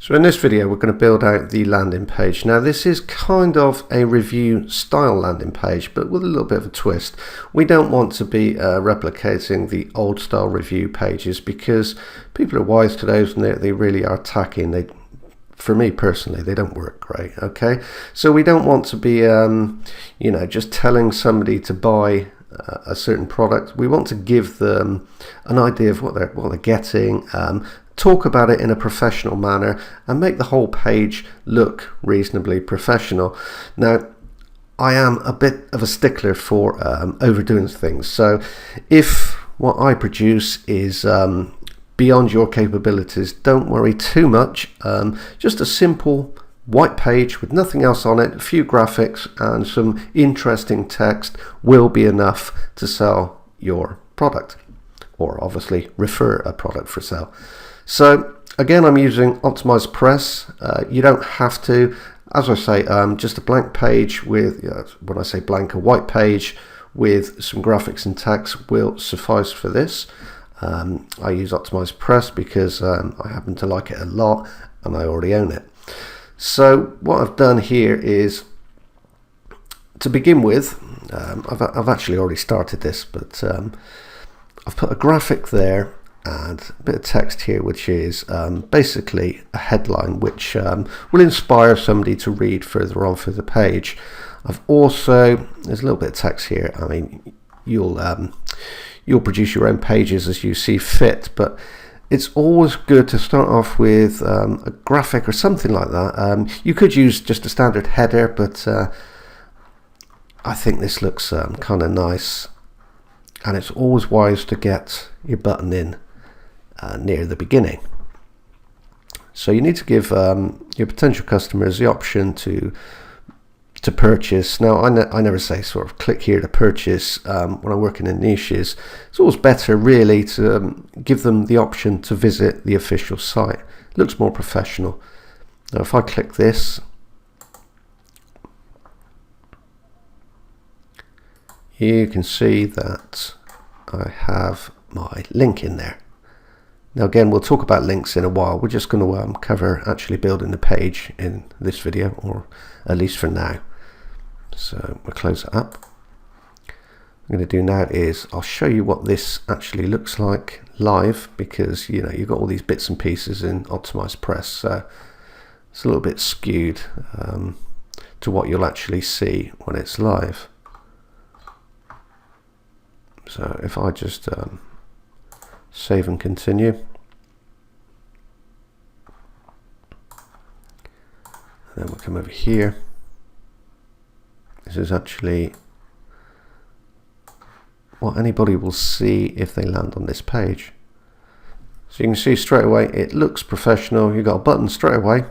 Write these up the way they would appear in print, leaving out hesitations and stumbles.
So in this video we're going to build out the landing page. Now this is kind of a review style landing page, but with a little bit of a twist. We don't want to be replicating the old style review pages because people are wise to those and they really are tacky. For me personally, they don't work great. Okay, so we don't want to be just telling somebody to buy a certain product. We want to give them an idea of what they're getting, talk about it in a professional manner, and make the whole page look reasonably professional. Now, I am a bit of a stickler for overdoing things. So if what I produce is beyond your capabilities, don't worry too much. Just a simple white page with nothing else on it, a few graphics and some interesting text will be enough to sell your product, or obviously refer a product for sale. So again, I'm using Optimized Press. You don't have to. As I say, just a blank page with, when I say blank, a white page with some graphics and text will suffice for this. I use Optimized Press because I happen to like it a lot and I already own it. So what I've done here is, to begin with, I've actually already started this, but I've put a graphic there and a bit of text here, which is basically a headline which will inspire somebody to read further on through the page. I've also, there's a little bit of text here. I mean, you'll produce your own pages as you see fit, but it's always good to start off with a graphic or something like that. You could use just a standard header, but I think this looks kind of nice, and it's always wise to get your button in near the beginning. So you need to give your potential customers the option to purchase. Now I never say sort of click here to purchase when I'm working in niches. It's always better really to give them the option to visit the official site. It looks more professional. Now if I click this, you can see that I have my link in there. Now again, we'll talk about links in a while. We're just going to cover actually building the page in this video, or at least for now. So we'll close it up. What I'm going to do now is I'll show you what this actually looks like live, because you've got all these bits and pieces in Optimized Press, so it's a little bit skewed to what you'll actually see when it's live. So if I just save and continue, and then we'll come over here. This is actually what anybody will see if they land on this page. So you can see straight away it looks professional. You've got a button straight away.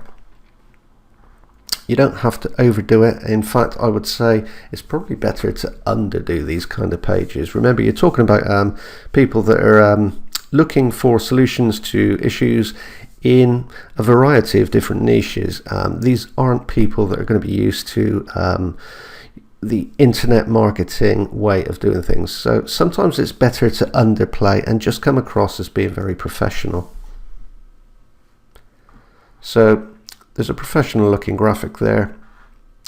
You don't have to overdo it. In fact, I would say it's probably better to underdo these kind of pages. Remember, you're talking about people that are looking for solutions to issues in a variety of different niches. These aren't people that are going to be used to the internet marketing way of doing things. So sometimes it's better to underplay and just come across as being very professional. So there's a professional looking graphic there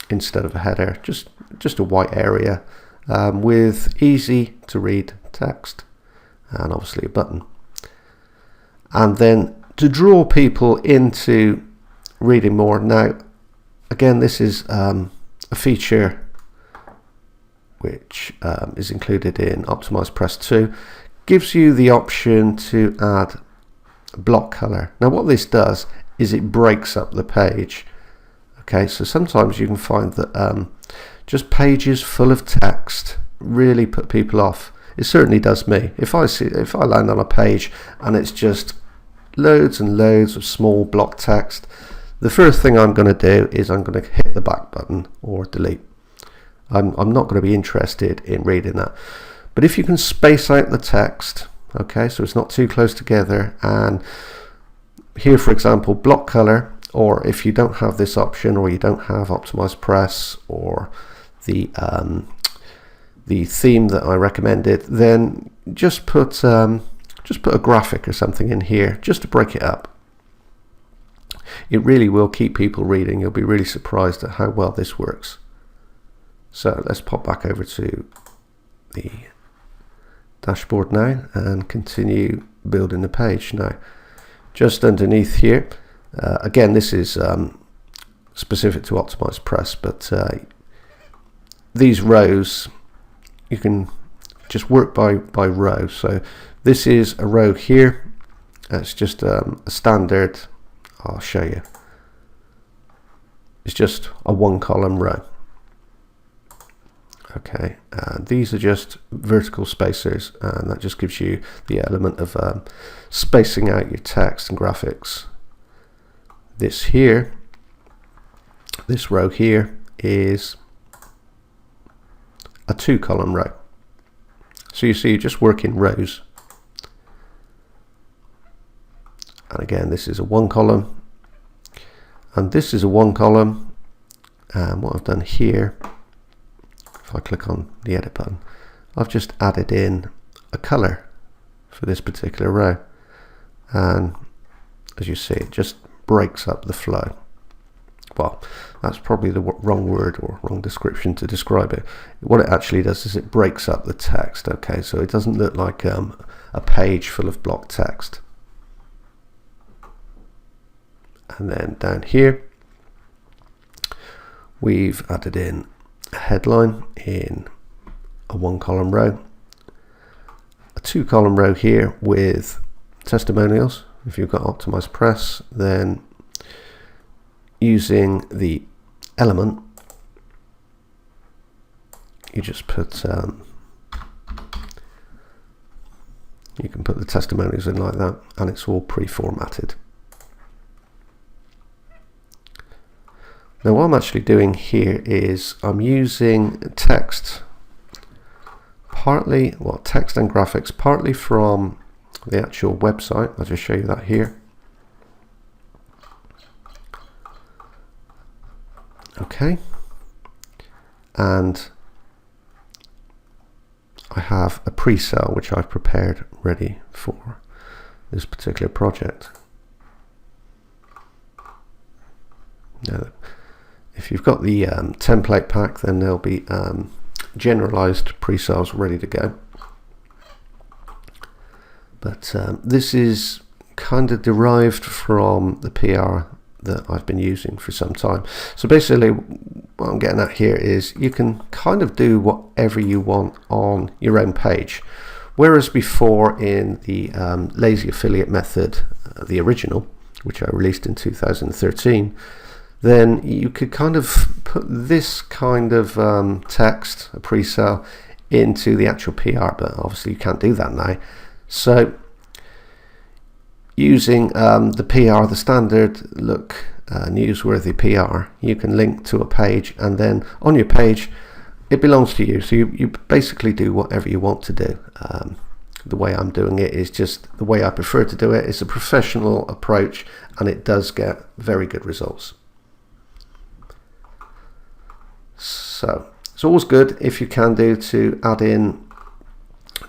instead of a header, just a white area with easy to read text and obviously a button. And then to draw people into reading more. Now again, this is a feature which is included in Optimized Press 2, gives you the option to add block color. Now what this does is it breaks up the page. Okay, so sometimes you can find that just pages full of text really put people off. It certainly does me. If I land on a page and it's just loads and loads of small block text, the first thing I'm going to do is I'm going to hit the back button or delete. I'm not going to be interested in reading that. But if you can space out the text, okay, so it's not too close together, and here for example block color, or if you don't have this option, or you don't have Optimized Press or the theme that I recommended, then just put a graphic or something in here just to break it up. it really will keep people reading. You'll be really surprised at how well this works. So let's pop back over to the dashboard now and continue building the page. Now, just underneath here, again, this is specific to Optimized Press, but these rows, you can just work by row. So this is a row here. It's just a standard, I'll show you. It's just a 1-column row. Okay, these are just vertical spacers, and that just gives you the element of spacing out your text and graphics. This here, this row here, is a 2-column row. So you see, you just work in rows. And again, this is a 1-column, and this is a 1-column. And what I've done here, if I click on the edit button, I've just added in a color for this particular row, and as you see, it just breaks up the flow. Well, that's probably the wrong word or wrong description to describe it. What it actually does is it breaks up the text. Okay, so it doesn't look like a page full of block text. And then down here, we've added in a headline in a 1-column row, a 2-column row here with testimonials. If you've got Optimized Press, then using the element, you just put you can put the testimonials in like that, and it's all pre-formatted. Now what I'm actually doing here is I'm using text, partly, well, text and graphics, partly from the actual website. I'll just show you that here. Okay, and I have a pre-sale which I've prepared ready for this particular project. Now, if you've got the template pack, then there'll be generalized pre-sales ready to go. But this is kind of derived from the PR that I've been using for some time. So basically what I'm getting at here is you can kind of do whatever you want on your own page. Whereas before in the lazy affiliate method, the original, which I released in 2013, then you could kind of put this kind of text, a pre-sale, into the actual PR, but obviously you can't do that now. So using the PR, the standard look newsworthy PR, you can link to a page, and then on your page it belongs to you. So you basically do whatever you want to do. The way I'm doing it is just the way I prefer to do it. It's a professional approach, and it does get very good results. So it's always good if you can do to add in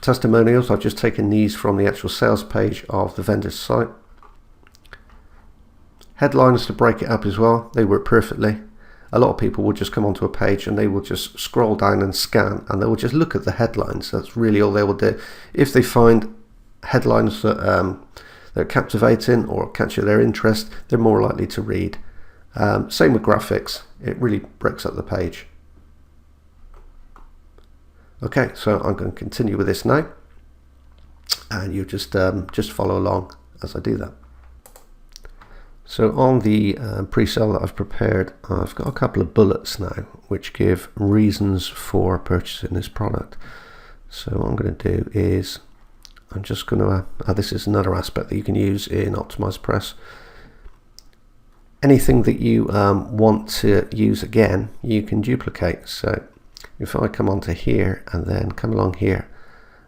testimonials. I've just taken these from the actual sales page of the vendor's site. Headlines to break it up as well, they work perfectly. A lot of people will just come onto a page and they will just scroll down and scan, and they will just look at the headlines. That's really all they will do. If they find headlines that are captivating or capture their interest, they're more likely to read. Same with graphics, it really breaks up the page. Okay, so I'm going to continue with this now, and you just follow along as I do that. So on the pre-sale that I've prepared, I've got a couple of bullets now which give reasons for purchasing this product. So what I'm going to do is I'm just going to, this is another aspect that you can use in Optimized Press. Anything that you want to use again, you can duplicate. So if I come onto here and then come along here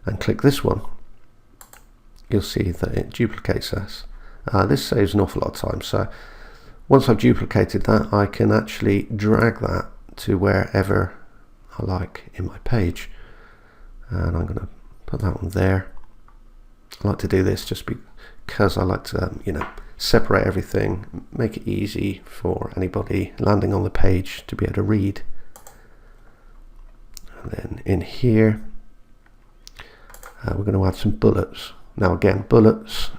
and click this one, you'll see that it duplicates this. This saves an awful lot of time. So once I've duplicated that, I can actually drag that to wherever I like in my page. And I'm going to put that one there. I like to do this just because I like to, separate everything, make it easy for anybody landing on the page to be able to read. And then in here, we're going to add some bullets. Now again, bullets,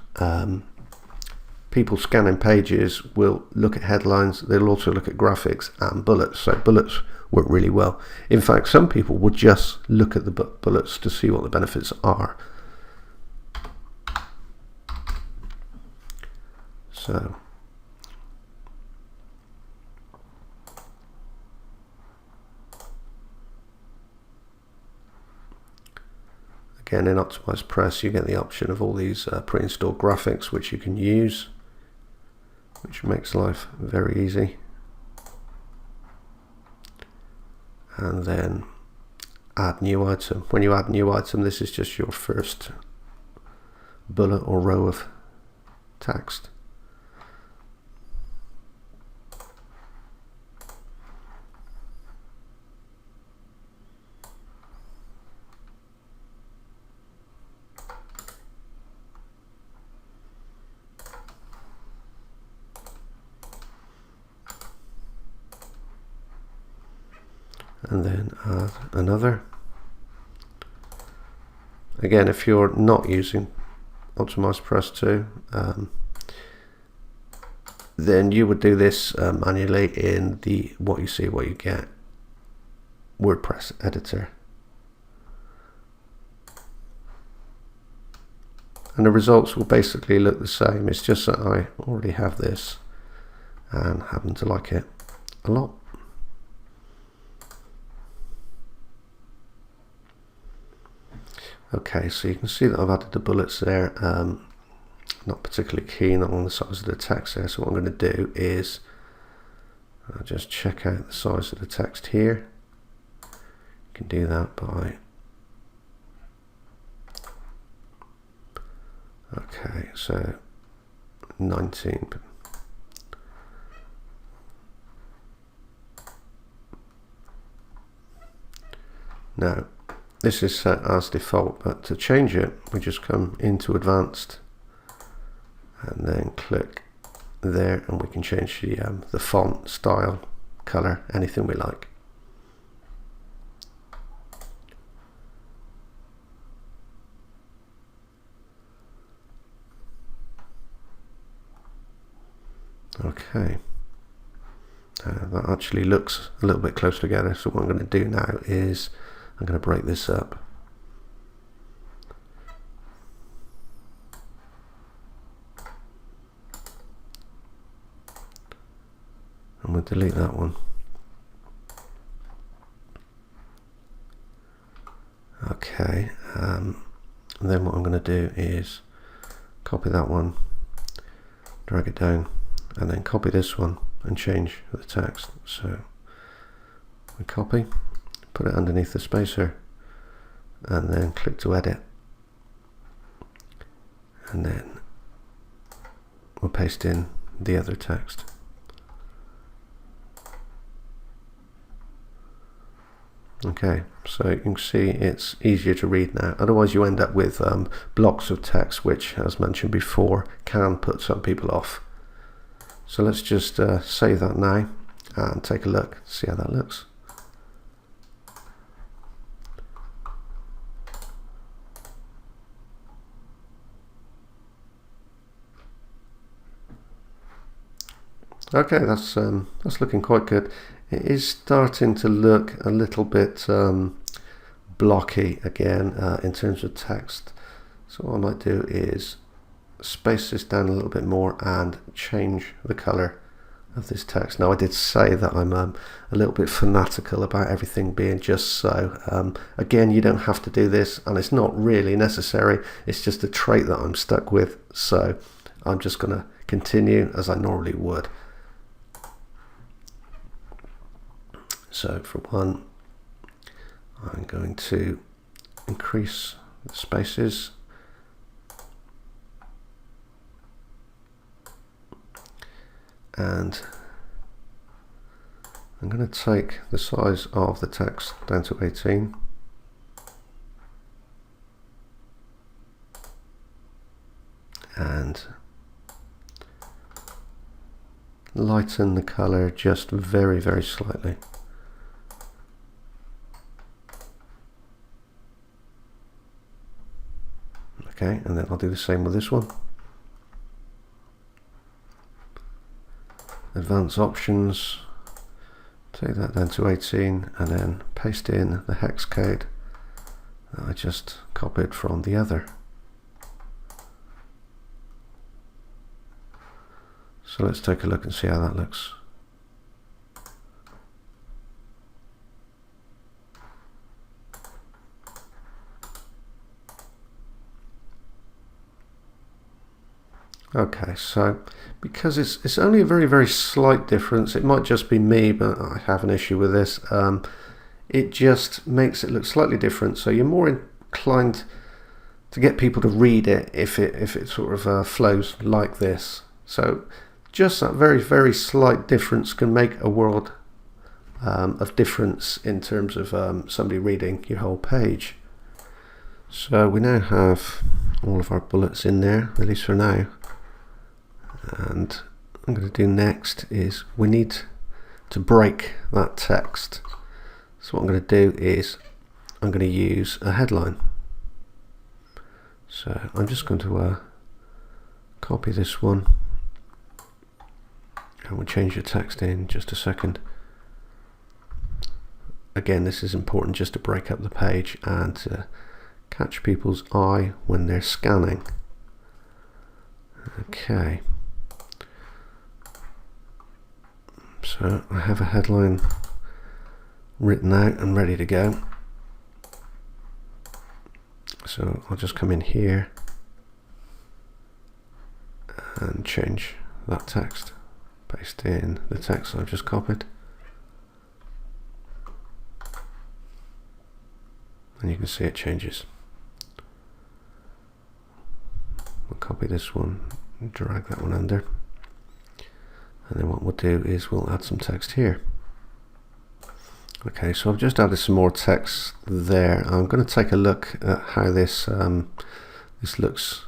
people scanning pages will look at headlines, they'll also look at graphics and bullets, so bullets work really well. In fact, some people would just look at the bullets to see what the benefits are. So again, in Optimized Press you get the option of all these pre-installed graphics which you can use, which makes life very easy. And then add new item. When you add new item, this is just your first bullet or row of text. And then add another. Again, if you're not using Optimized Press 2, then you would do this manually in the what you see, what you get WordPress editor. And the results will basically look the same. It's just that I already have this and happen to like it a lot. Okay, so you can see that I've added the bullets there. Not particularly keen on the size of the text there, so what I'm going to do is I'll just check out the size of the text here. You can do that by, okay, so 19. Now this is set as default, but to change it we just come into advanced and then click there, and we can change the font, style, color, anything we like. Okay, that actually looks a little bit close together, so what I'm going to do now is I'm going to break this up. And we'll delete that one. Okay, and then what I'm going to do is copy that one, drag it down, and then copy this one and change the text. So we copy, put it underneath the spacer, and then click to edit, and then we'll paste in the other text. Okay, so you can see it's easier to read now. Otherwise you end up with blocks of text, which, as mentioned before, can put some people off. So let's just save that now and take a look, see how that looks. Okay, that's looking quite good. It is starting to look a little bit blocky again in terms of text. So what I might do is space this down a little bit more and change the color of this text. Now I did say that I'm a little bit fanatical about everything being just so. Again, you don't have to do this, and it's not really necessary. It's just a trait that I'm stuck with, so I'm just going to continue as I normally would. So for one, I'm going to increase the spaces, and I'm going to take the size of the text down to 18. And lighten the color just very, very slightly. Okay, and then I'll do the same with this one. Advanced options, take that down to 18 and then paste in the hex code that I just copied from the other. So let's take a look and see how that looks. Okay, so because it's only a very, very slight difference, it might just be me, but I have an issue with this. It just makes it look slightly different, so you're more inclined to get people to read it if it sort of flows like this. So just that very, very slight difference can make a world of difference in terms of somebody reading your whole page. So we now have all of our bullets in there, at least for now. And I'm going to do next is we need to break that text. So what I'm going to do is I'm going to use a headline. So I'm just going to copy this one, and we'll change the text in just a second. Again, this is important just to break up the page and to catch people's eye when they're scanning. Okay. So I have a headline written out and ready to go. So I'll just come in here and change that text. Paste in the text I've just copied. And you can see it changes. We'll copy this one and drag that one under. And then what we'll do is we'll add some text here. Okay, so I've just added some more text there. I'm going to take a look at how this this looks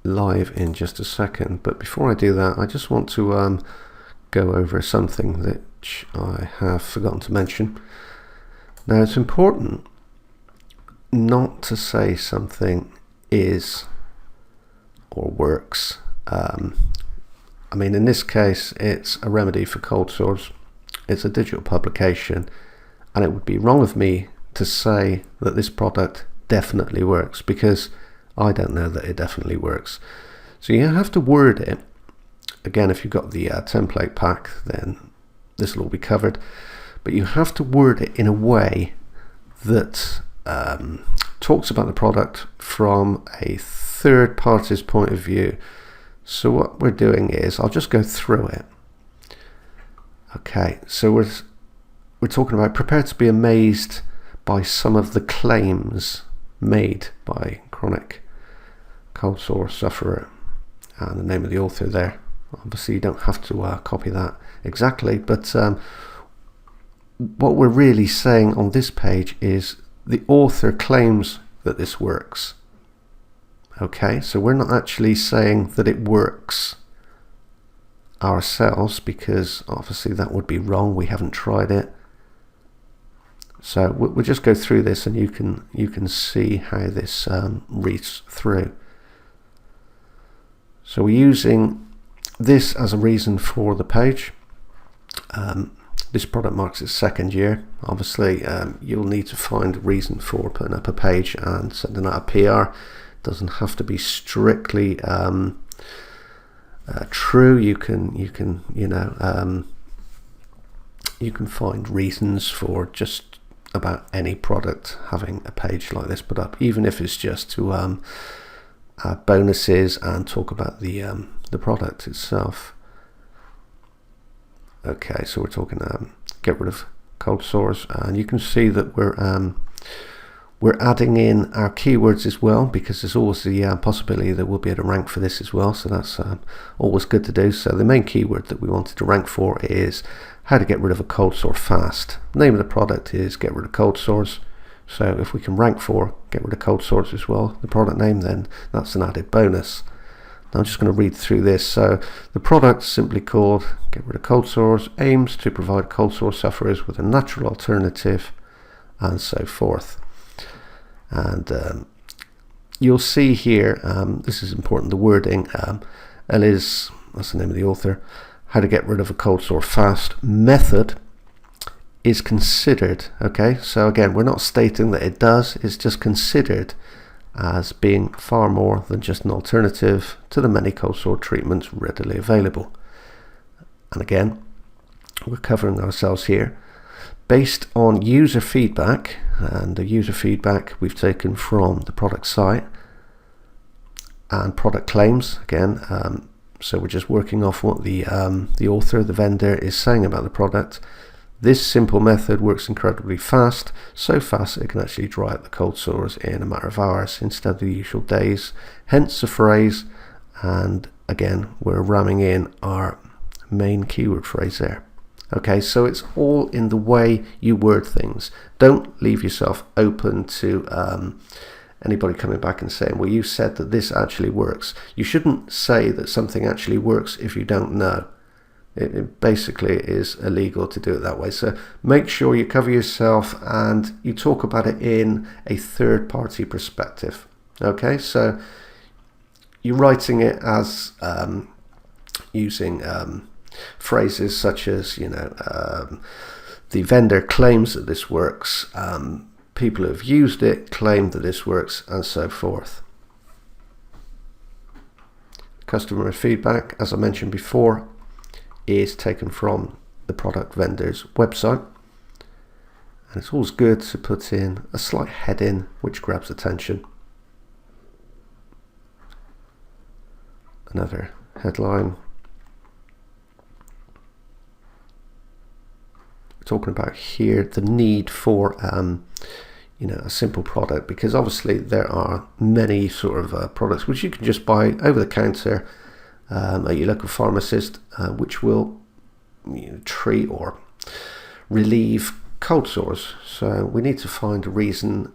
live in just a second. But before I do that, I just want to go over something that I have forgotten to mention. Now, it's important not to say something is or works. I mean, in this case, it's a remedy for cold sores. It's a digital publication, and it would be wrong of me to say that this product definitely works, because I don't know that it definitely works. So you have to word it. Again, if you've got the template pack, then this will all be covered. But you have to word it in a way that talks about the product from a third party's point of view. So what we're doing is, I'll just go through it. Okay, so we're talking about prepared to be amazed by some of the claims made by chronic cold sore sufferer, and the name of the author there. Obviously you don't have to copy that exactly, but what we're really saying on this page is the author claims that this works. Okay, so we're not actually saying that it works ourselves, because obviously that would be wrong. We haven't tried it. So we'll just go through this, and you can see how this reads through. So we're using this as a reason for the page. This product marks its second year. Obviously, you'll need to find a reason for putting up a page and sending out a PR. Doesn't have to be strictly true. You can find reasons for just about any product having a page like this put up, even if it's just to add bonuses and talk about the product itself. Okay, so we're talking get rid of cold sores, and you can see that we're adding in our keywords as well, because there's always the possibility that we'll be able to rank for this as well, so that's always good to do. So the main keyword that we wanted to rank for is how to get rid of a cold sore fast. The name of the product is get rid of cold sores, so if we can rank for get rid of cold sores as well, the product name, then that's an added bonus. I'm just going to read through this. So the product, simply called Get Rid of Cold Sores, aims to provide cold sore sufferers with a natural alternative, and so forth. And you'll see here, this is important, the wording, that's the name of the author, how to get rid of a cold sore fast method is considered. Okay, so again, we're not stating that it does, it's just considered as being far more than just an alternative to the many cold sore treatments readily available. And again, we're covering ourselves here based on user feedback, and the user feedback we've taken from the product site and product claims again. So we're just working off what the author, the vendor, is saying about the product. This simple method works incredibly fast, so fast it can actually dry out the cold sores in a matter of hours instead of the usual days. Hence the phrase, and again, we're ramming in our main keyword phrase there. Okay, so it's all in the way you word things. Don't leave yourself open to anybody coming back and saying, well, you said that this actually works. You shouldn't say that something actually works if you don't know. It basically is illegal to do it that way. So make sure you cover yourself and you talk about it in a third-party perspective. Okay, so you're writing it as using phrases such as, the vendor claims that this works, people who have used it claim that this works, and so forth. Customer feedback, as I mentioned before, is taken from the product vendor's website, and it's always good to put in a slight heading which grabs attention. Another headline. We're talking about here the need for a simple product, because obviously there are many sort of products which you can just buy over the counter at your local pharmacist, which will treat or relieve cold sores. So we need to find a reason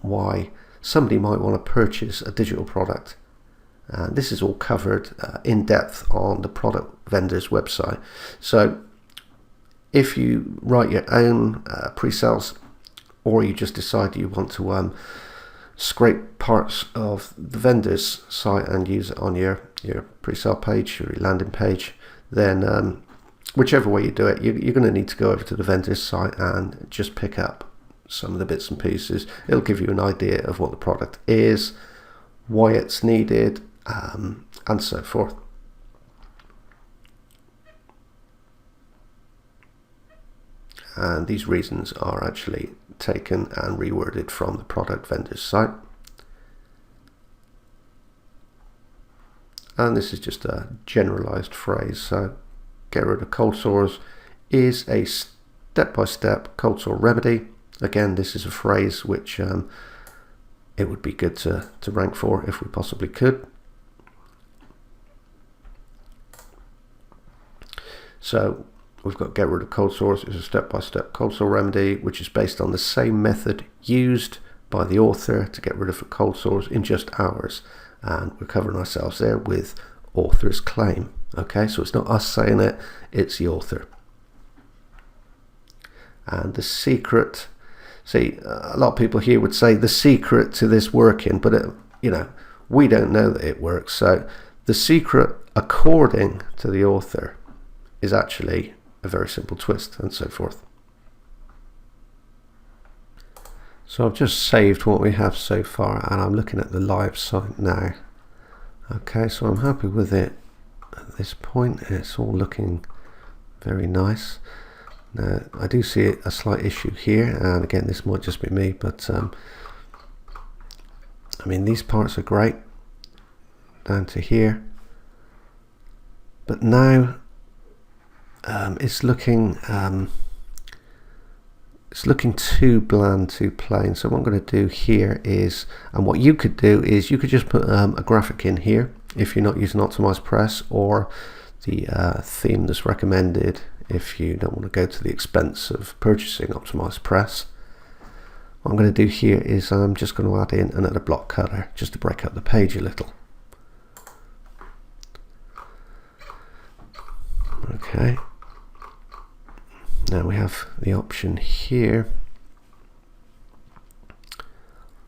why somebody might want to purchase a digital product. This is all covered in depth on the product vendor's website. So if you write your own pre-sales, or you just decide you want to scrape parts of the vendor's site and use it on your pre-sale page or your landing page, then whichever way you do it, you're going to need to go over to the vendor's site and just pick up some of the bits and pieces. It'll give you an idea of what the product is, why it's needed, and so forth. And these reasons are actually taken and reworded from the product vendor's site. And this is just a generalized phrase. So get rid of cold sores is a step-by-step cold sore remedy. Again, this is a phrase which it would be good to rank for if we possibly could. So we've got get rid of cold sores is a step-by-step cold sore remedy, which is based on the same method used by the author to get rid of cold sores in just hours. And we're covering ourselves there with author's claim. Okay, so it's not us saying it, it's the author. And the secret, see, a lot of people here would say the secret to this working, but we don't know that it works. So the secret, according to the author, is actually a very simple twist, and so forth. So I've just saved what we have so far, and I'm looking at the live site now. Okay, so I'm happy with it at this point. It's all looking very nice. Now I do see a slight issue here, and again, this might just be me, but I mean, these parts are great down to here, but now it's looking too bland, too plain. So what I'm going to do here is, and what you could do is, you could just put a graphic in here if you're not using Optimized Press, or the theme that's recommended if you don't want to go to the expense of purchasing Optimized Press. What I'm going to do here is I'm just going to add in another block color just to break up the page a little. Okay. Now we have the option here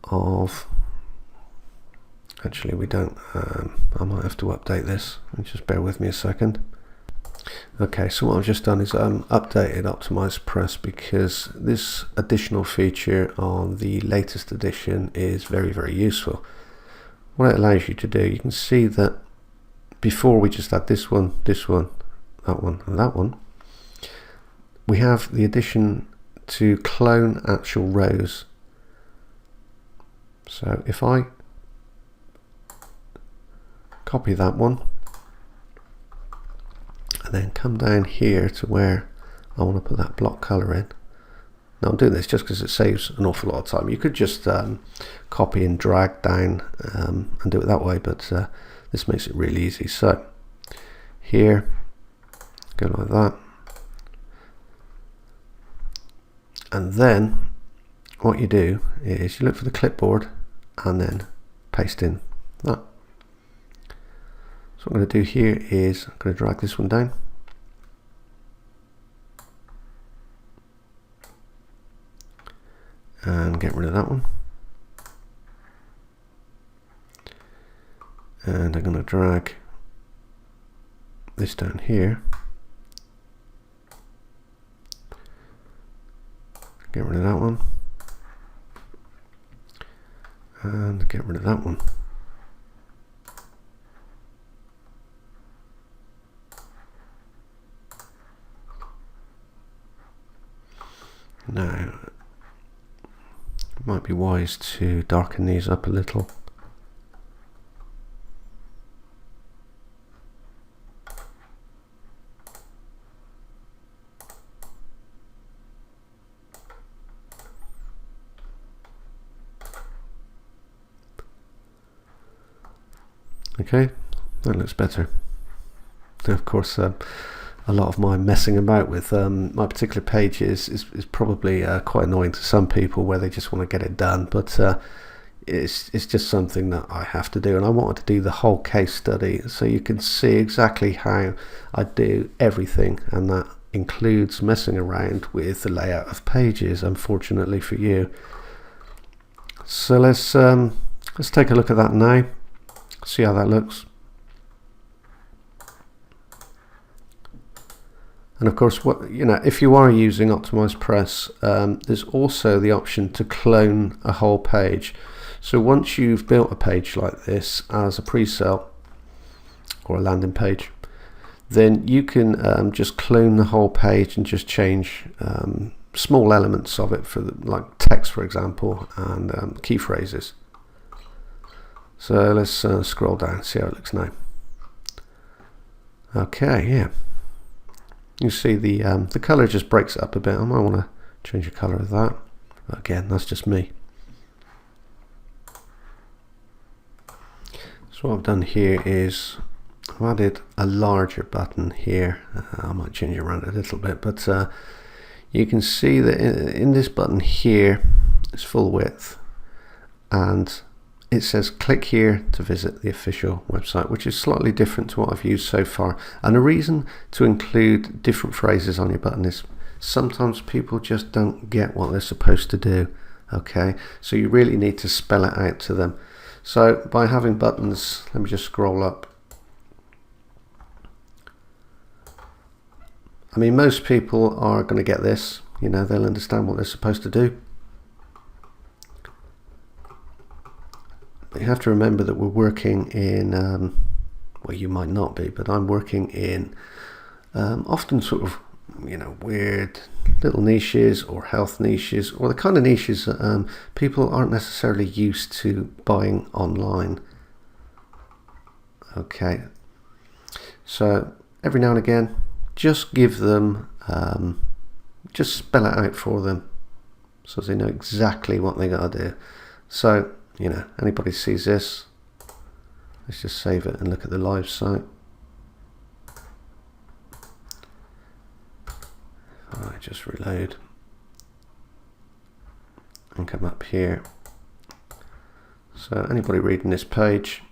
of, actually we don't, I might have to update this, just bear with me a second. Okay, so what I've just done is updated Optimized Press because this additional feature on the latest edition is very, very useful. What it allows you to do, you can see that before we just had this one, that one, and that one. We have the addition to clone actual rows. So if I copy that one and then come down here to where I want to put that block color in. Now I'm doing this just because it saves an awful lot of time. You could just copy and drag down and do it that way, but this makes it really easy. So here, go like that. And then what you do is you look for the clipboard and then paste in that. So what I'm going to do here is I'm going to drag this one down. And get rid of that one. And I'm going to drag this down here. Get rid of that one. And get rid of that one. Now, it might be wise to darken these up a little. Okay, that looks better. Now, of course, a lot of my messing about with my particular page is probably quite annoying to some people, where they just want to get it done, but it's just something that I have to do, and I wanted to do the whole case study so you can see exactly how I do everything, and that includes messing around with the layout of pages, unfortunately for you. So let's take a look at that now, see how that looks. And of course, if you are using Optimized Press, there's also the option to clone a whole page. So once you've built a page like this as a pre-sale or a landing page, then you can just clone the whole page and just change small elements of it, for like text, for example, and key phrases. So let's scroll down, see how it looks now. Okay, yeah. You see the color just breaks it up a bit. I might want to change the color of that. Again, that's just me. So what I've done here is I've added a larger button here. I might change it around a little bit, but you can see that in this button here, it's full width, and it says click here to visit the official website, which is slightly different to what I've used so far. And the reason to include different phrases on your button is sometimes people just don't get what they're supposed to do. Okay, so you really need to spell it out to them. So by having buttons, let me just scroll up. I mean, most people are going to get this, they'll understand what they're supposed to do. But you have to remember that we're working in, well, you might not be, but I'm working in often sort of, weird little niches or health niches, or the kind of niches that people aren't necessarily used to buying online. Okay, so every now and again, just give them, just spell it out for them so they know exactly what they got to do. So, anybody sees this, let's just save it and look at the live site. I just reload and come up here. So anybody reading this page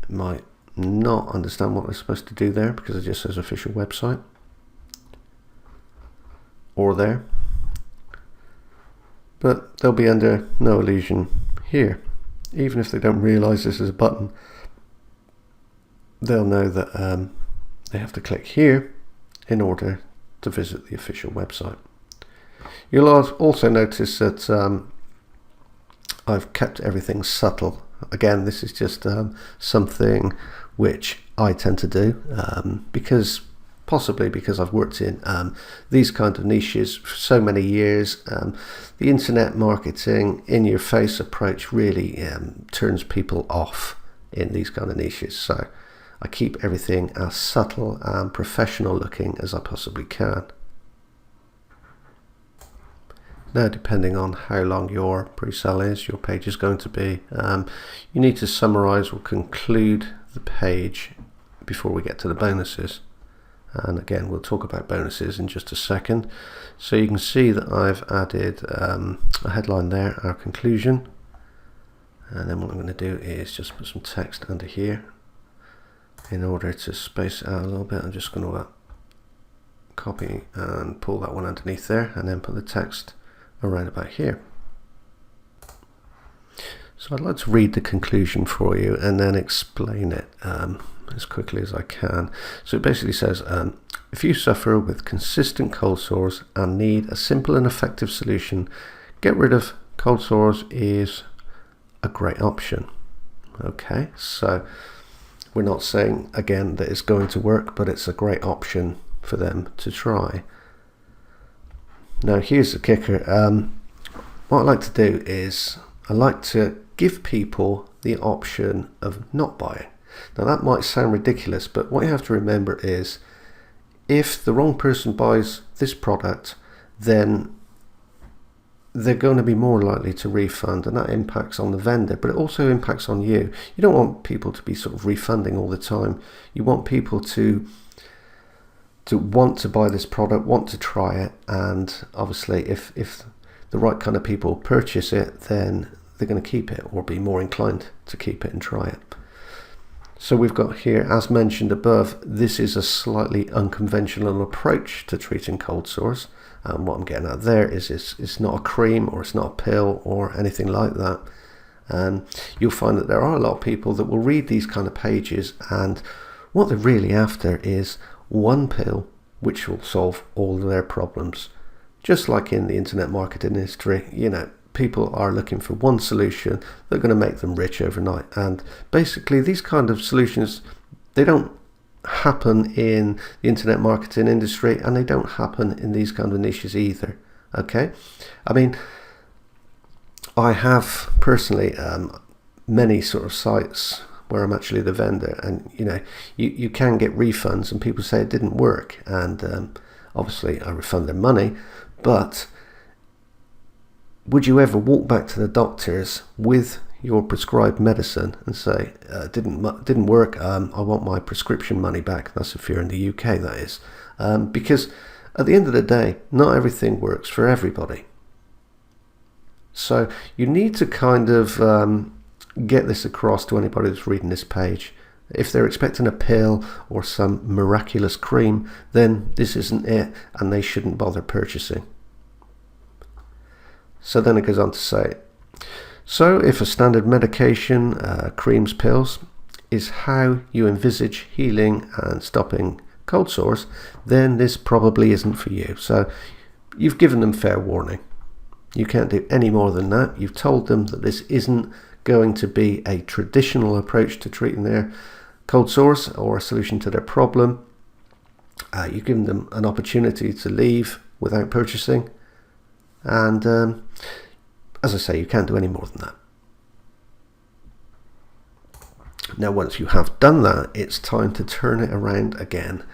might not understand what they're supposed to do there, because it just says official website or there, but they'll be under no illusion here. Even if they don't realize this is a button, they'll know that they have to click here in order to visit the official website. You'll also notice that I've kept everything subtle. Again, this is just something which I tend to do possibly because I've worked in these kind of niches for so many years. The internet marketing in-your-face approach really turns people off in these kind of niches. So I keep everything as subtle and professional looking as I possibly can. Now, depending on how long your pre-sale is, your page is going to be, you need to summarize or conclude the page before we get to the bonuses. And again, we'll talk about bonuses in just a second. So you can see that I've added a headline there, our conclusion. And then what I'm going to do is just put some text under here. In order to space it out a little bit, I'm just going to copy and pull that one underneath there, and then put the text around about here. So I'd like to read the conclusion for you and then explain it as quickly as I can. So it basically says, if you suffer with consistent cold sores and need a simple and effective solution, get rid of cold sores is a great option. Okay, so we're not saying again that it's going to work, but it's a great option for them to try. Now here's the kicker. What I like to do is I like to give people the option of not buying. Now that might sound ridiculous, but what you have to remember is if the wrong person buys this product, then they're going to be more likely to refund, and that impacts on the vendor, but it also impacts on you. You don't want people to be sort of refunding all the time. You want people to want to buy this product, want to try it, and obviously if the right kind of people purchase it, then they're going to keep it or be more inclined to keep it and try it. So we've got here, as mentioned above, this is a slightly unconventional approach to treating cold sores. And what I'm getting at there is it's not a cream or it's not a pill or anything like that. And you'll find that there are a lot of people that will read these kind of pages, and what they're really after is one pill which will solve all of their problems. Just like in the internet marketing industry, you know, people are looking for one solution that's going to make them rich overnight. And basically these kind of solutions, they don't happen in the internet marketing industry, and they don't happen in these kind of niches either. Okay, I mean, I have personally many sort of sites where I'm actually the vendor, and you know, you can get refunds and people say it didn't work, and obviously I refund their money. But would you ever walk back to the doctors with your prescribed medicine and say didn't work, I want my prescription money back? That's if you're in the UK, that is, because at the end of the day, not everything works for everybody. So you need to kind of get this across to anybody that's reading this page. If they're expecting a pill or some miraculous cream, then this isn't it, and they shouldn't bother purchasing. So then it goes on to say, so if a standard medication, creams, pills, is how you envisage healing and stopping cold sores, then this probably isn't for you. So you've given them fair warning. You can't do any more than that. You've told them that this isn't going to be a traditional approach to treating their cold sores or a solution to their problem. You've given them an opportunity to leave without purchasing. And as I say, you can't do any more than that. Now, once you have done that, it's time to turn it around again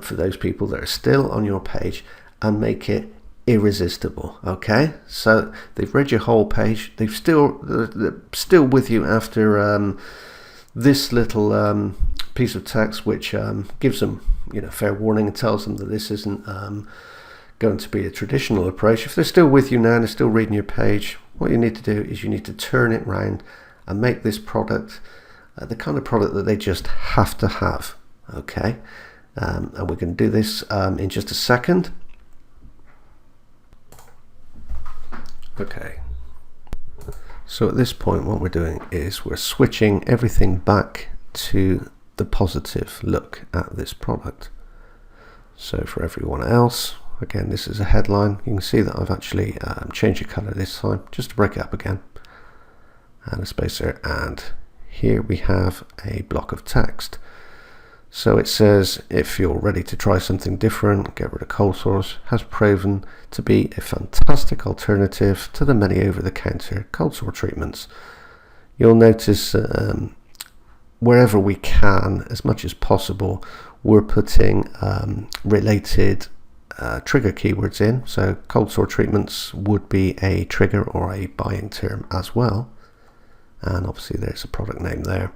for those people that are still on your page and make it irresistible. Okay, so they've read your whole page, they're still with you after this little piece of text, which gives them, you know, fair warning and tells them that this isn't going to be a traditional approach. If they're still with you now and they're still reading your page, what you need to do is you need to turn it round and make this product the kind of product that they just have to have. Okay, and we're going to do this in just a second. Okay, so at this point what we're doing is we're switching everything back to the positive look at this product. So for everyone else, again, this is a headline. You can see that I've actually changed the color this time just to break it up again, and a spacer, and here we have a block of text. So it says, if you're ready to try something different, get rid of cold source, has proven to be a fantastic alternative to the many over-the-counter cold sore treatments. You'll notice wherever we can, as much as possible, we're putting related trigger keywords in. So cold sore treatments would be a trigger or a buying term as well. And obviously there's a product name there.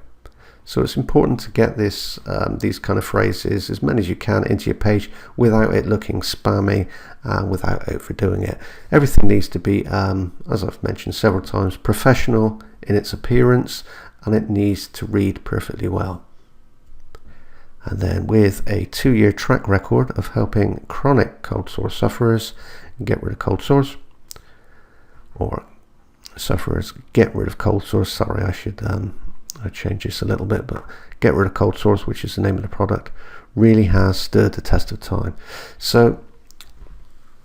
So it's important to get this these kind of phrases, as many as you can, into your page without it looking spammy and without overdoing it. Everything needs to be, as I've mentioned several times, professional in its appearance, and it needs to read perfectly well. And then with a 2-year track record of helping chronic cold sore sufferers get rid of cold sores, or sufferers get rid of cold sores, sorry, I should I change this a little bit, but get rid of cold sores, which is the name of the product, really has stood the test of time. So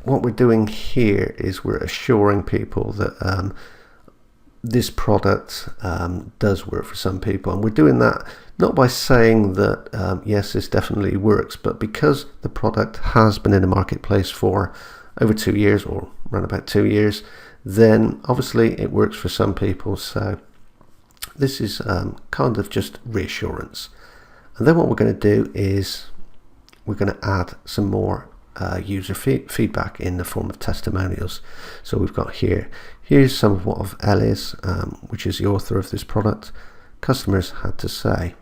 what we're doing here is we're assuring people that this product does work for some people, and we're doing that not by saying that yes, this definitely works, but because the product has been in the marketplace for over 2 years, or around about 2 years, then obviously it works for some people. So this is kind of just reassurance. And then what we're going to do is we're going to add some more user feedback in the form of testimonials. So we've got here's some of what Ellis, which is the author of this product, customers had to say.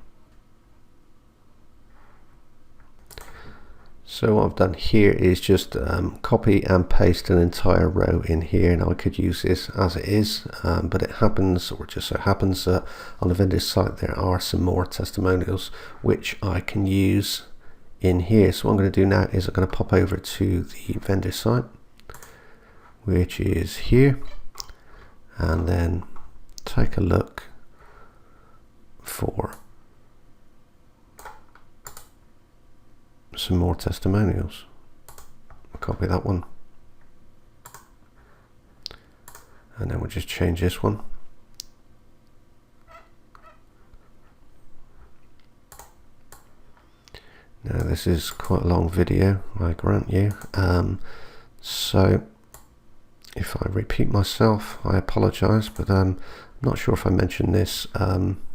So what I've done here is just copy and paste an entire row in here. Now I could use this as it is, but it happens, or just so happens, that on the vendor's site there are some more testimonials which I can use in here. So what I'm going to do now is I'm going to pop over to the vendor site, which is here, and then take a look for some more testimonials. I'll copy that one, and then we'll just change this one. Now this is quite a long video, I grant you, so if I repeat myself, I apologize, but I'm not sure if I mentioned this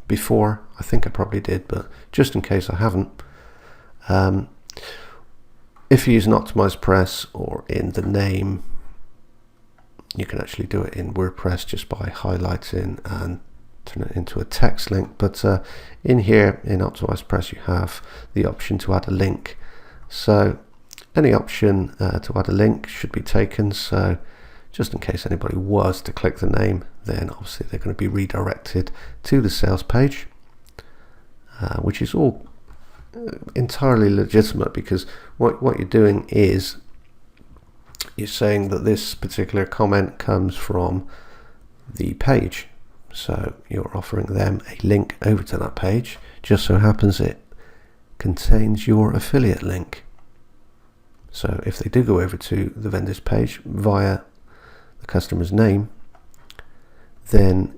before. I think I probably did, but just in case I haven't, if you use an optimized press or in the name, you can actually do it in WordPress just by highlighting and turn it into a text link. But in here in optimized press you have the option to add a link. So any option to add a link should be taken. So just in case anybody was to click the name, then obviously they're going to be redirected to the sales page, which is all entirely legitimate, because what you're doing is you're saying that this particular comment comes from the page, so you're offering them a link over to that page. Just so happens it contains your affiliate link, so if they do go over to the vendor's page via the customer's name, then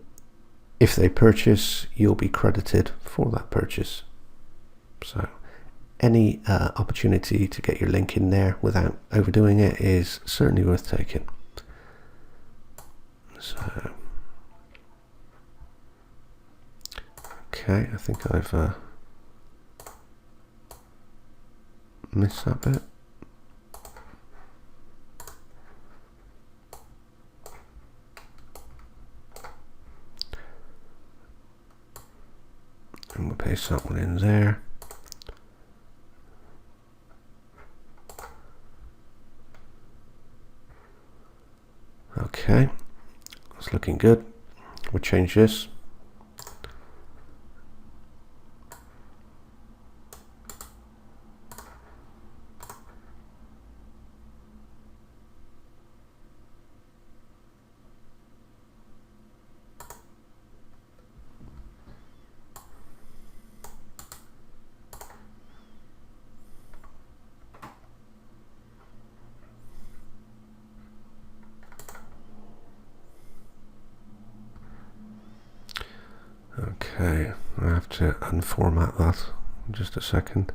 if they purchase, you'll be credited for that purchase. So any opportunity to get your link in there without overdoing it is certainly worth taking. So okay, I think I've missed that bit. And we'll paste that one in there. Okay, it's looking good. We'll change this. Okay, I have to unformat that in just a second.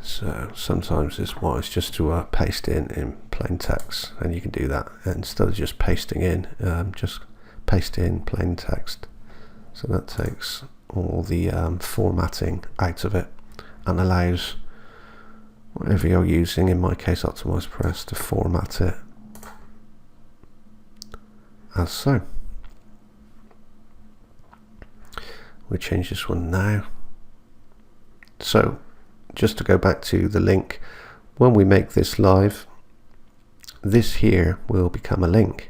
So sometimes it's wise just to paste in plain text, and you can do that instead of just pasting in, just paste in plain text. So that takes all the formatting out of it and allows whatever you're using, in my case Optimize Press, to format it as so. We'll change this one now. So just to go back to the link, when we make this live, this here will become a link.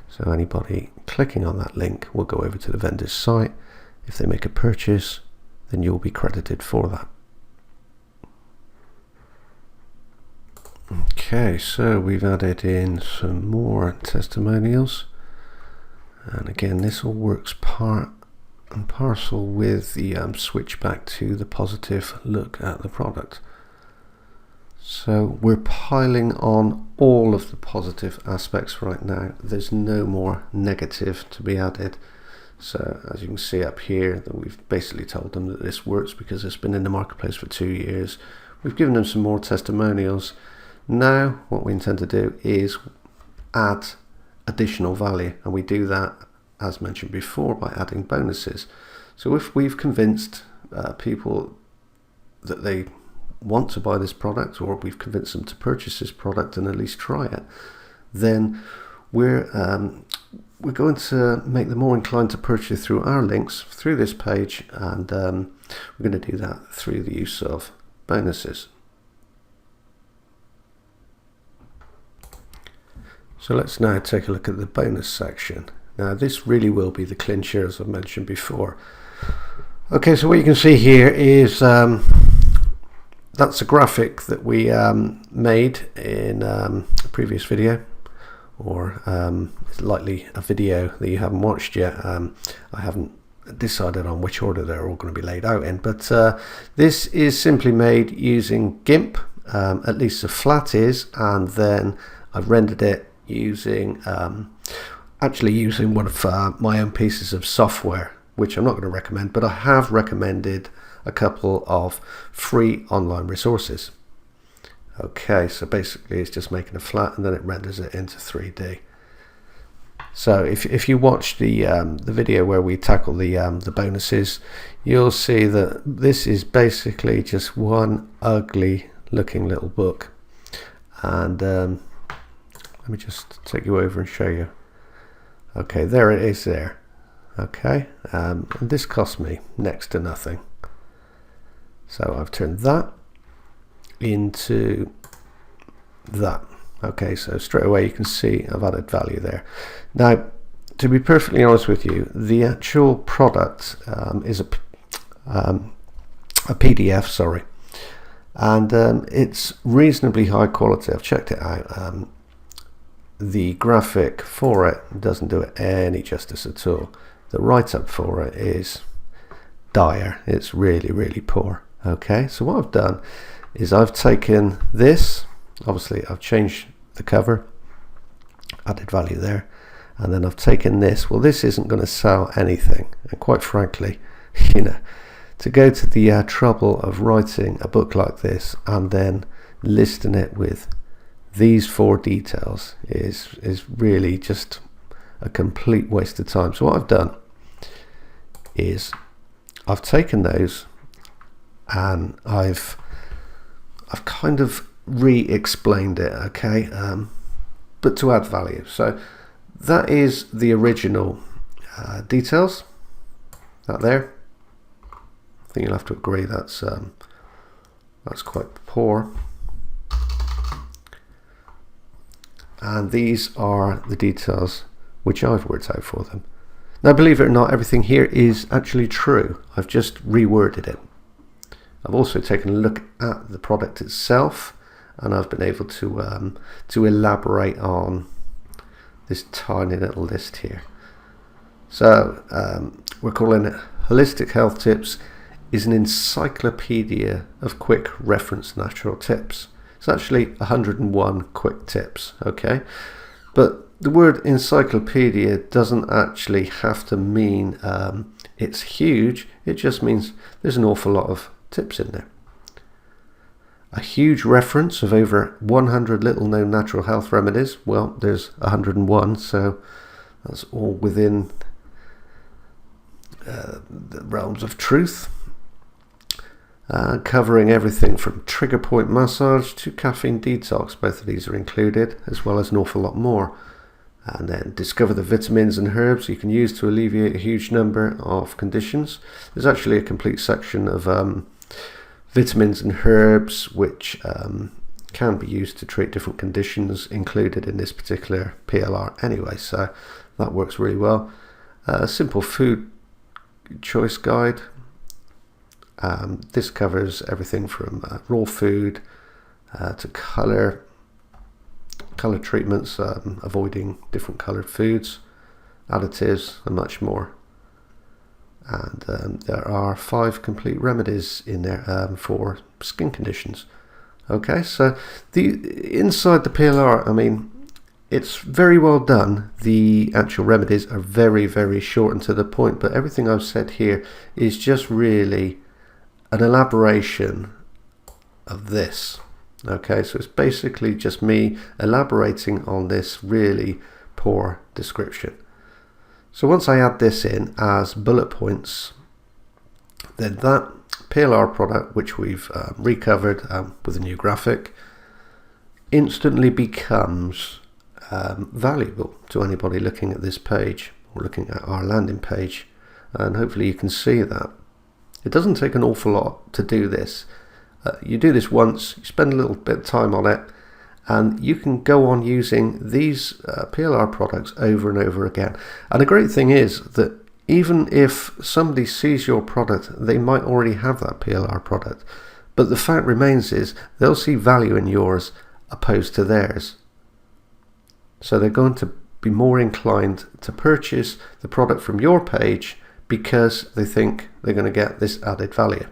So anybody clicking on that link will go over to the vendor's site. If they make a purchase, then you'll be credited for that. Okay, so we've added in some more testimonials. And again, this all works part and parcel with the switch back to the positive look at the product. So we're piling on all of the positive aspects right now. There's no more negative to be added. So as you can see up here, that we've basically told them that this works because it's been in the marketplace for 2 years. We've given them some more testimonials. Now what we intend to do is add additional value, and we do that, as mentioned before, by adding bonuses. So if we've convinced people that they want to buy this product, or we've convinced them to purchase this product and at least try it, then we're going to make them more inclined to purchase through our links through this page, and we're going to do that through the use of bonuses. So let's now take a look at the bonus section. Now this really will be the clincher, as I mentioned before. Okay, so what you can see here is that's a graphic that we made in a previous video, or it's likely a video that you haven't watched yet. I haven't decided on which order they're all going to be laid out in, but this is simply made using GIMP, at least the flat is, and then I've rendered it using actually using one of my own pieces of software, which I'm not going to recommend, but I have recommended a couple of free online resources. Okay, so basically it's just making a flat and then it renders it into 3D. So if you watch the video where we tackle the bonuses, you'll see that this is basically just one ugly looking little book. And let me just take you over and show you. Okay, there it is there. Okay, and this cost me next to nothing. So I've turned that into that. Okay, so straight away you can see I've added value there. Now, to be perfectly honest with you, the actual product is a PDF, sorry, and it's reasonably high quality. I've checked it out. The graphic for it doesn't do it any justice at all. The write-up for it is dire. It's really, really poor. Okay, so what I've done is I've taken this, obviously I've changed the cover, added value there, and then I've taken this. Well, this isn't going to sell anything, and quite frankly, you know, to go to the trouble of writing a book like this and then listing it with these 4 details is really just a complete waste of time. So what I've done is I've taken those and I've kind of re-explained it, okay, but to add value. So that is the original details, that there. I think you'll have to agree that's quite poor. And these are the details which I've worked out for them. Now, believe it or not, everything here is actually true. I've just reworded it. I've also taken a look at the product itself, and I've been able to elaborate on this tiny little list here. So we're calling it Holistic Health Tips is an encyclopedia of quick reference natural tips. It's actually 101 quick tips, okay? But the word encyclopedia doesn't actually have to mean it's huge, it just means there's an awful lot of tips in there. A huge reference of over 100 little known natural health remedies. Well, there's 101, so that's all within the realms of truth. Covering everything from trigger point massage to caffeine detox. Both of these are included, as well as an awful lot more. And then discover the vitamins and herbs you can use to alleviate a huge number of conditions. There's actually a complete section of vitamins and herbs which can be used to treat different conditions included in this particular PLR anyway, so that works really well. A simple food choice guide. This covers everything from raw food to colour treatments, avoiding different coloured foods, additives and much more. And there are 5 complete remedies in there for skin conditions. Okay, so inside the PLR, I mean, it's very well done. The actual remedies are very, very short and to the point, but everything I've said here is just really an elaboration of this. Okay, so it's basically just me elaborating on this really poor description. So once I add this in as bullet points, then that PLR product, which we've recovered with a new graphic, instantly becomes valuable to anybody looking at this page or looking at our landing page. And hopefully you can see that. It doesn't take an awful lot to do this. You do this once, you spend a little bit of time on it, and you can go on using these PLR products over and over again. And the great thing is that even if somebody sees your product, they might already have that PLR product. But the fact remains is they'll see value in yours opposed to theirs. So they're going to be more inclined to purchase the product from your page because they think they're going to get this added value.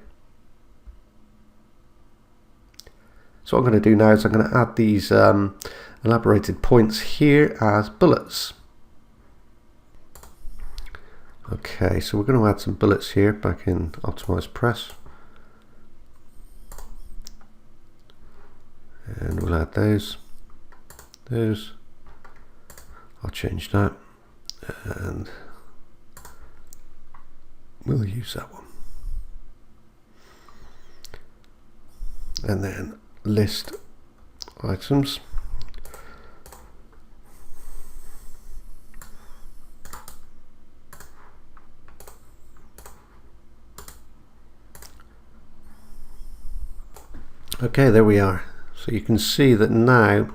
So what I'm going to do now is I'm going to add these elaborated points here as bullets. Okay, so we're going to add some bullets here back in Optimize Press. And we'll add those. I'll change that. And we'll use that one. And then list items. Okay, there we are. So you can see that now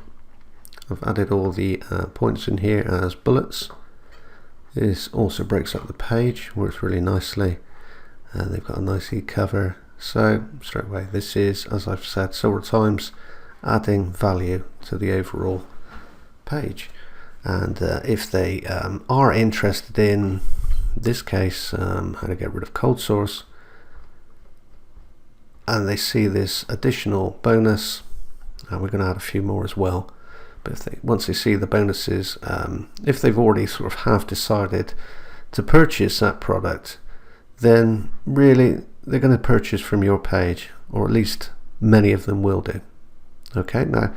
I've added all the points in here as bullets. This also breaks up the page, works really nicely, and they've got a nice e-cover. So straight away, this is, as I've said several times, adding value to the overall page. And if they are interested in this case, how to get rid of cold sores, and they see this additional bonus, and we're going to add a few more as well. But once they see the bonuses, if they've already sort of have decided to purchase that product, then really they're going to purchase from your page, or at least many of them will do. Okay, now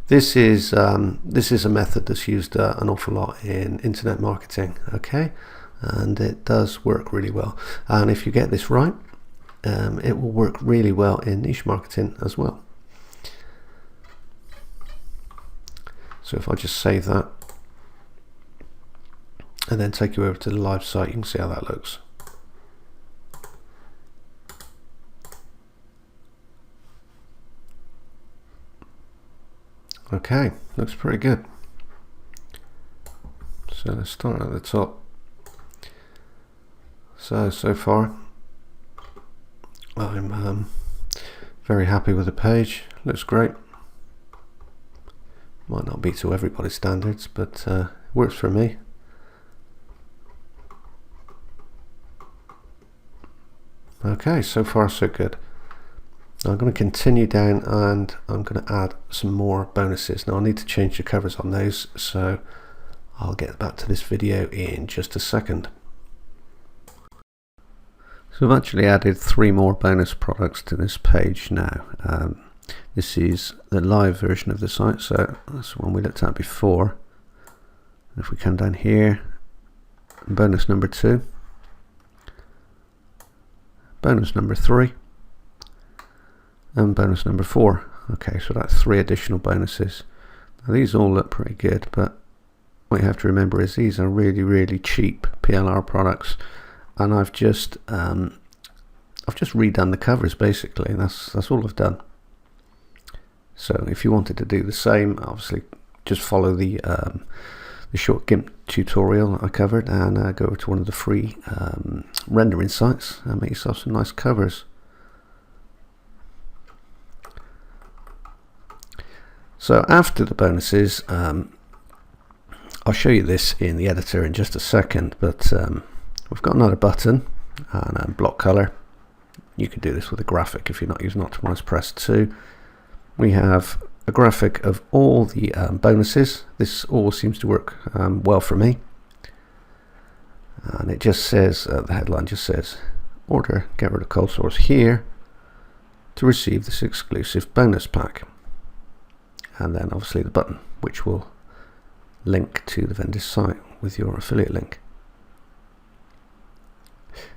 this is a method that's used an awful lot in internet marketing. Okay, and it does work really well. And if you get this right, it will work really well in niche marketing as well. So if I just save that and then take you over to the live site, you can see how that looks. Okay, looks pretty good. So let's start at the top. So far I'm very happy with the page. Looks great. Might not be to everybody's standards, but works for me. Okay, so far so good. Now I'm going to continue down and I'm going to add some more bonuses. Now I need to change the covers on those, so I'll get back to this video in just a second. So I've actually added 3 more bonus products to this page now. This is the live version of the site, so that's the one we looked at before. If we come down here, bonus number 2, bonus number 3, and bonus number 4. Okay, so that's 3 additional bonuses. Now these all look pretty good, but what you have to remember is these are really cheap PLR products, and I've just redone the covers basically, and that's all I've done. So if you wanted to do the same, obviously just follow the short GIMP tutorial I covered and go over to one of the free rendering sites and make yourself some nice covers. So after the bonuses, I'll show you this in the editor in just a second, but we've got another button and a block color. You can do this with a graphic if you're not using Optimize Press 2. We have a graphic of all the bonuses. This all seems to work well for me. And it just says, the headline just says, order Get Rid of Cold Source here to receive this exclusive bonus pack. And then obviously the button, which will link to the vendor's site with your affiliate link.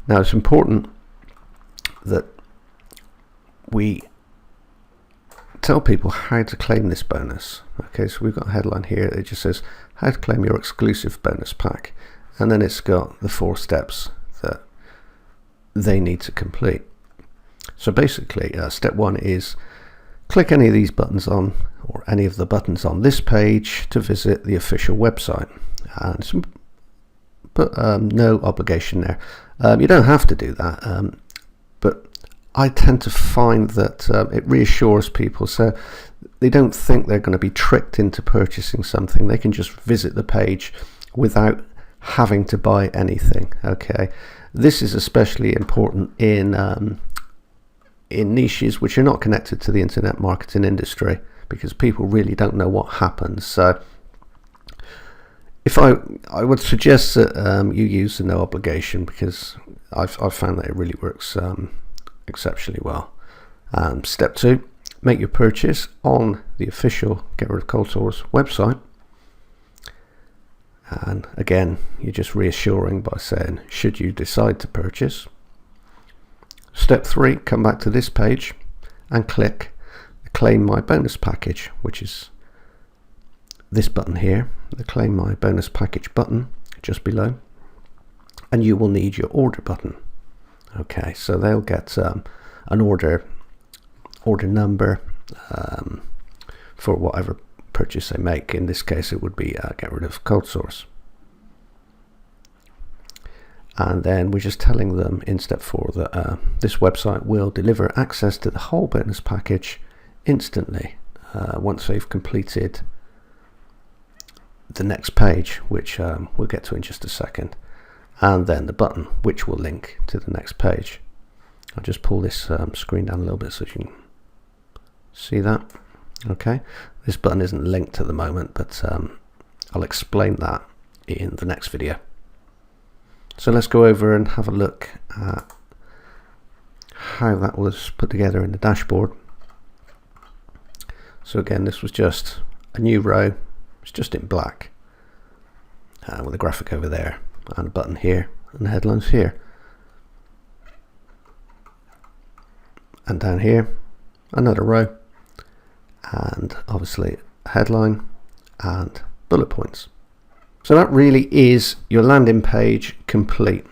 Now it's important that we tell people how to claim this bonus. Okay, so we've got a headline here. It just says how to claim your exclusive bonus pack, and then it's got the 4 steps that they need to complete. So basically, step 1 is click any of these buttons on, or any of the buttons on this page to visit the official website. And but no obligation there. You don't have to do that, but I tend to find that it reassures people, so they don't think they're going to be tricked into purchasing something. They can just visit the page without having to buy anything. Okay, this is especially important in niches which are not connected to the internet marketing industry, because people really don't know what happens. So if I would suggest that you use the no obligation, because I've found that it really works exceptionally well. Step 2, make your purchase on the official Get Rid of Cold Source website. And again, you're just reassuring by saying, should you decide to purchase. Step 3, come back to this page and click Claim My Bonus Package, which is this button here, the Claim My Bonus Package button just below, and you will need your order button. Okay, so they'll get an order number for whatever purchase they make. In this case, it would be Get Rid of Cold Source. And then we're just telling them in step 4 that this website will deliver access to the whole bonus package instantly once they've completed the next page, which we'll get to in just a second, and then the button, which will link to the next page. I'll just pull this screen down a little bit so you can see that. Okay, this button isn't linked at the moment, but I'll explain that in the next video. So let's go over and have a look at how that was put together in the dashboard. So again, this was just a new row. It's just in black with a graphic over there and a button here and the headlines here. And down here, another row, and obviously a headline and bullet points. So that really is your landing page complete.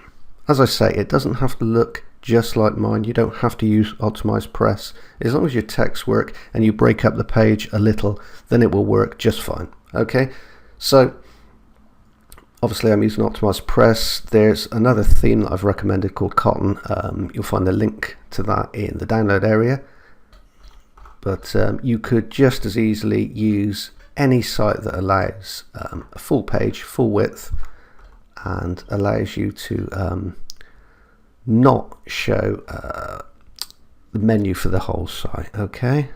As I say, it doesn't have to look just like mine. You don't have to use Optimize Press. As long as your text work and you break up the page a little, then it will work just fine. Okay, so obviously I'm using Optimize Press. There's another theme that I've recommended called Cotton. You'll find the link to that in the download area. But you could just as easily use any site that allows a full page, full width, and allows you to not show the menu for the whole site. Okay,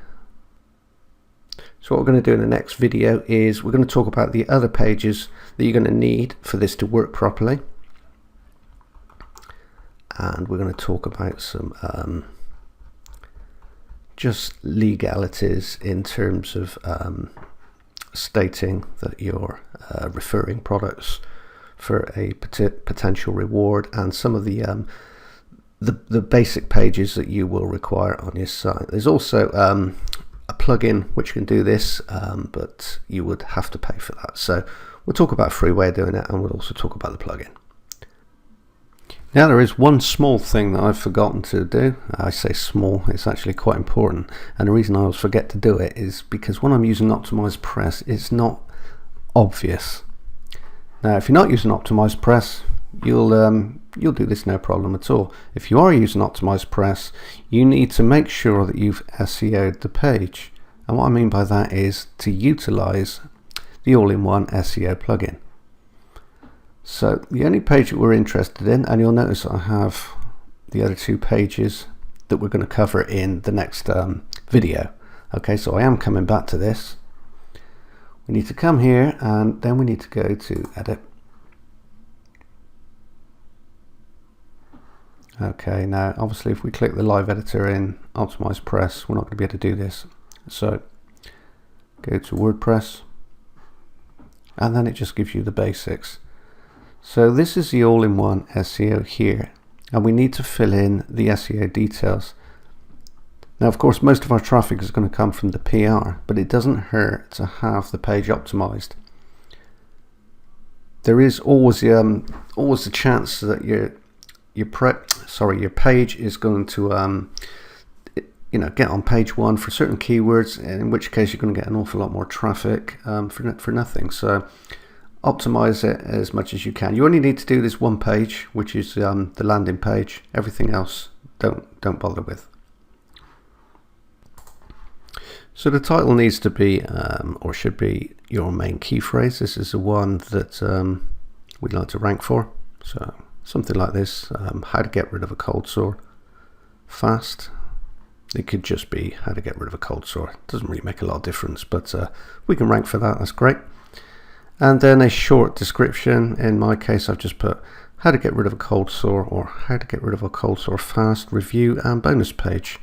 so what we're going to do in the next video is we're going to talk about the other pages that you're going to need for this to work properly, and we're going to talk about some just legalities in terms of stating that you're referring products for a potential reward, and some of the basic pages that you will require on your site. There's also a plugin which can do this, but you would have to pay for that. So we'll talk about a free way of doing it, and we'll also talk about the plugin. Now, there is one small thing that I've forgotten to do. I say small, it's actually quite important, and the reason I always forget to do it is because when I'm using Optimized Press, it's not obvious. Now, if you're not using Optimized Press, you'll do this no problem at all. If you are using Optimized Press, you need to make sure that you've SEO'd the page, and what I mean by that is to utilize the all-in-one SEO plugin. So the only page that we're interested in, and you'll notice I have the other two pages that we're going to cover in the next video. Okay, so I am coming back to this. We need to come here, and then we need to go to edit. Okay, now obviously if we click the live editor in Optimized Press, we're not going to be able to do this. So go to WordPress, and then it just gives you the basics. So this is the all-in-one SEO here, and we need to fill in the SEO details. Now, of course, most of our traffic is going to come from the PR, but it doesn't hurt to have the page optimized. There is always the chance that your page is going to get on page one for certain keywords, in which case you're going to get an awful lot more traffic for nothing. So optimize it as much as you can. You only need to do this one page, which is the landing page. Everything else don't bother with. So the title needs to be or should be your main key phrase. This is the one that we'd like to rank for. So something like this, how to get rid of a cold sore fast. It could just be how to get rid of a cold sore. It doesn't really make a lot of difference, but we can rank for that. That's great. And then a short description. In my case, I've just put how to get rid of a cold sore, or how to get rid of a cold sore fast, review and bonus page.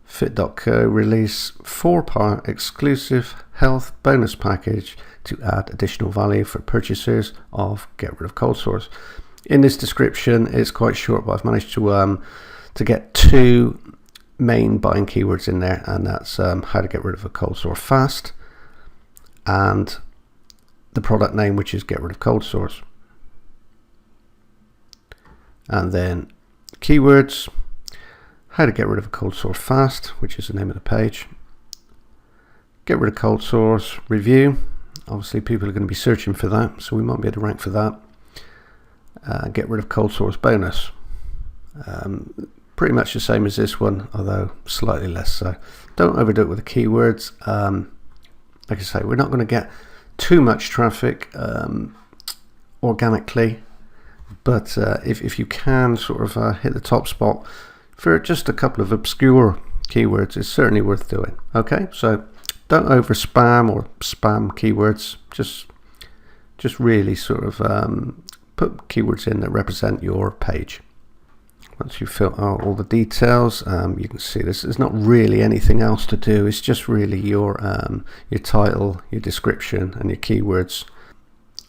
Fit.co release 4-part exclusive health bonus package to add additional value for purchasers of get rid of cold sores. In this description, it's quite short, but I've managed to get two main buying keywords in there, and that's how to get rid of a cold sore fast, and the product name, which is get rid of cold sores. And then keywords, how to get rid of a cold sore fast, which is the name of the page. Get rid of cold sores review. Obviously people are going to be searching for that, so we might be able to rank for that. Get rid of cold sores bonus. Pretty much the same as this one, although slightly less so. Don't overdo it with the keywords. Like I say, we're not going to get too much traffic organically, but if you can sort of hit the top spot for just a couple of obscure keywords, it's certainly worth doing. Okay, so don't over spam or spam keywords. Just really sort of put keywords in that represent your page. Once you fill out all the details, you can see there's not really anything else to do. It's just really your title, your description and your keywords,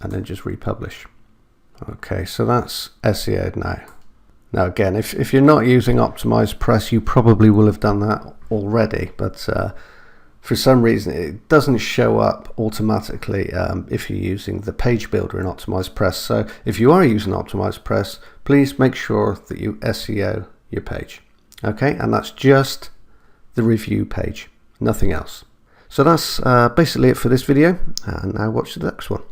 and then just republish. Okay, so that's SEO'd now. Now again, if you're not using Optimized Press, you probably will have done that already, but for some reason it doesn't show up automatically if you're using the page builder in Optimized Press. So if you are using Optimized Press, please make sure that you SEO your page. Okay, and that's just the review page, nothing else. So that's basically it for this video, and now watch the next one.